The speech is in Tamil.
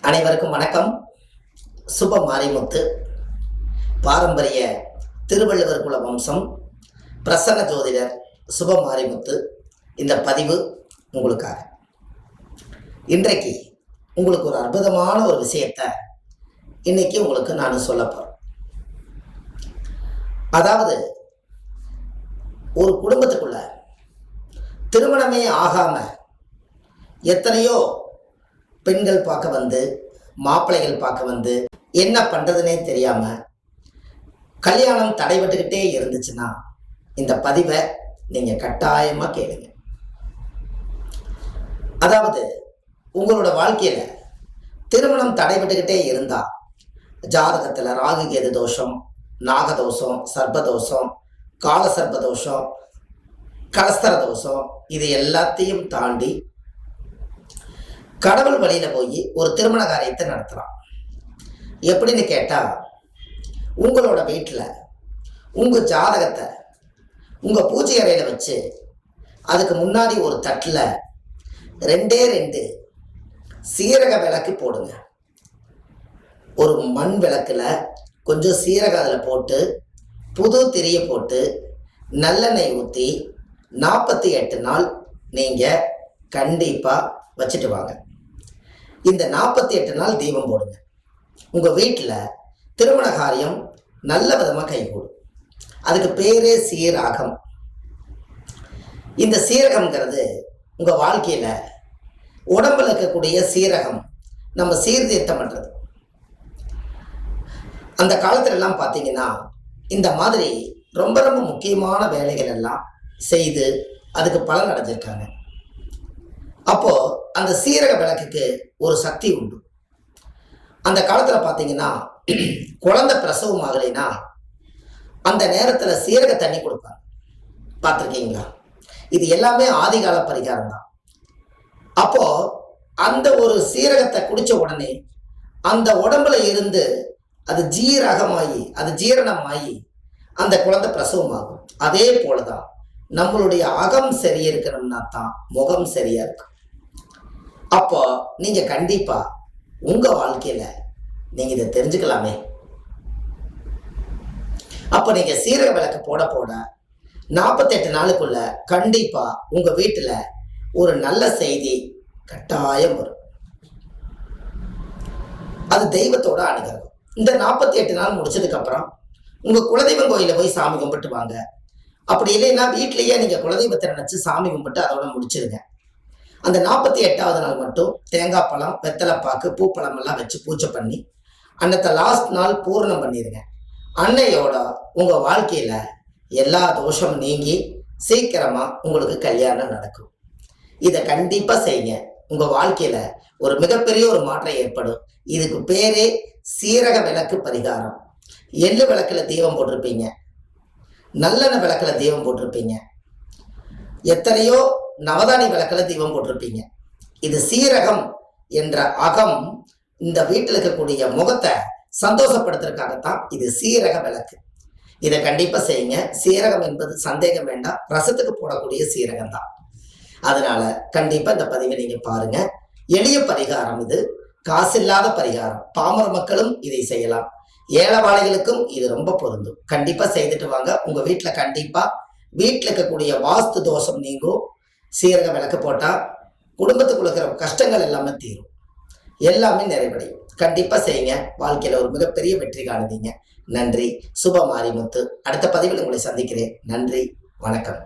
அனைவருக்கும் வணக்கம். சுப மாரிமுத்து, பாரம்பரிய திருவள்ளுவர் குல வம்சம், பிரசன்ன ஜோதிடர் சுப மாரிமுத்து. இந்த பதிவு உங்களுக்காக. இன்றைக்கு உங்களுக்கு ஒரு அற்புதமான ஒரு விஷயத்தை இன்னைக்கு உங்களுக்கு நான் சொல்ல போறேன். அதாவது, ஒரு குடும்பத்துக்குள்ள திருமணமே ஆகாம எத்தனையோ பெண்கள் பார்க்க வந்து, மாப்பிள்ளைகள் பார்க்க வந்து, என்ன பண்ணுறதுனே தெரியாமல் கல்யாணம் தடைபட்டுக்கிட்டே இருந்துச்சுன்னா இந்த பதிவை நீங்கள் கட்டாயமாக கேளுங்க. அதாவது, உங்களோட வாழ்க்கையில் திருமணம் தடைபட்டுக்கிட்டே இருந்தால் ஜாதகத்தில் ராகு கேது தோஷம், நாகதோஷம், சர்ப்பதோஷம், கால சர்ப்பதோஷம், கலஸ்தர தோஷம், இது எல்லாத்தையும் தாண்டி கடவுள் வழியில் போய் ஒரு திருமண காரியத்தை நடத்தலாம். எப்படின்னு கேட்டால், உங்களோட வீட்டில் உங்கள் ஜாதகத்தை உங்கள் பூஜை அறையில் வச்சு அதுக்கு முன்னாடி ஒரு தட்டில் 2 சீரக விளக்கு போடுங்க. ஒரு மண் விளக்கில் கொஞ்சம் சீரகம் அதில் போட்டு, புது திரியை போட்டு, நல்லெண்ணெய் ஊற்றி 48 நாள் நீங்கள் கண்டிப்பாக வச்சுட்டு வாங்க. இந்த 48 நாள் தீபம் போடுங்க. உங்கள் வீட்டில் திருமண காரியம் நல்ல விதமாக கைகூடும். அதுக்கு பேரே சீரகம். இந்த சீரகம்ங்கிறது உங்கள் வாழ்க்கையில் உடம்பில் இருக்கக்கூடிய சீரகம் நம்ம சீர்திருத்தம் பண்ணுறது. அந்த காலத்துலலாம் பார்த்தீங்கன்னா இந்த மாதிரி ரொம்ப ரொம்ப முக்கியமான வேலைகள் எல்லாம் செய்து அதுக்கு பலன் அடைஞ்சிருக்காங்க. அப்போது அந்த சீரக விளக்குக்கு ஒரு சக்தி உண்டு. அந்த காலத்தில் பார்த்தீங்கன்னா குழந்தை பிரசவம் ஆகலைன்னா அந்த நேரத்தில் சீரக தண்ணி கொடுப்பாங்க. பார்த்துருக்கீங்களா? இது எல்லாமே ஆதிகால பரிகாரம் தான். அப்போது அந்த ஒரு சீரகத்தை குடித்த உடனே அந்த உடம்புல இருந்து அது ஜீரகமாகி, அது ஜீரணமாகி அந்த குழந்தை பிரசவம் ஆகும். அதே போல தான் நம்மளுடைய அகம் சரியா இருக்கணும்னா தான் முகம் சரியா இருக்கும். அப்போ நீங்க கண்டிப்பா உங்க வாழ்க்கையில நீங்க இதை தெரிஞ்சுக்கலாமே. அப்போ நீங்க சீரக விளக்கு போட போட 48 நாளுக்குள்ள கண்டிப்பா உங்க வீட்டுல ஒரு நல்ல செய்தி கட்டாயம் வரும். அது தெய்வத்தோட அனுகிரகம். இந்த 48 நாள் முடிச்சதுக்கு அப்புறம் உங்க குலதெய்வம் கோயில போய் சாமி கும்பிட்டு வாங்க. அப்படி இல்லைன்னா வீட்லயே நீங்க குலதெய்வத்தை நினைச்சு சாமி கும்பிட்டு அதோட முடிச்சிருங்க. அந்த 48வது நாள் மட்டும் தேங்காய் பழம், வெத்தலைப்பாக்கு, பூப்பழம் எல்லாம் வச்சு பூஜை பண்ணி அன்னத்தை லாஸ்ட் நாள் பூர்ணம் பண்ணிடுங்க. அன்னையோட உங்க வாழ்க்கையில எல்லா தோஷமும் நீங்கி சீக்கிரமா உங்களுக்கு கல்யாணம் நடக்கும். இதை கண்டிப்பா செய்யுங்க. உங்க வாழ்க்கையில ஒரு மிகப்பெரிய ஒரு மாற்றம் ஏற்படும். இதுக்கு பேரே சீரக விளக்கு பரிகாரம். எள்ளு விளக்குல தீபம் போட்டிருப்பீங்க, நல்லெண்ணெய் விளக்குல தீபம் போட்டிருப்பீங்க, எத்தனையோ நவதானி விளக்குல தீபம் போட்டிருப்பீங்க. இது சீரகம் என்ற அகம் இந்த வீட்டில் இருக்கக்கூடிய முகத்தை சந்தோஷப்படுத்துறதுக்காகத்தான் இது சீரக விளக்கு. இதை கண்டிப்பா செய்யுங்க. சீரகம் என்பது சந்தேகம் வேண்டாம், ரசத்துக்கு போடக்கூடிய சீரகம் தான். அதனால கண்டிப்பா இந்த பதிவை நீங்க பாருங்க. எளிய பரிகாரம் இது, காசில்லாத பரிகாரம். பாமர மக்களும் இதை செய்யலாம். ஏழைவாளிகளுக்கும் இது ரொம்ப பொருந்தும். கண்டிப்பா செய்துட்டு வாங்க. உங்க வீட்டுல கண்டிப்பா வீட்டில் இருக்கக்கூடிய வாஸ்து தோஷம் நீங்கும். சீரக விளக்கு போட்டா குடும்பத்துக்குள்ள இருக்கிற கஷ்டங்கள் எல்லாமே தீரும், எல்லாமே நிறைவடையும். கண்டிப்பா செய்யுங்க. வாழ்க்கையில ஒரு மிகப்பெரிய வெற்றி காணுவீங்க. நன்றி. சுப மாரிமுத்து. அடுத்த பதிவில் உங்களை சந்திக்கிறேன். நன்றி, வணக்கம்.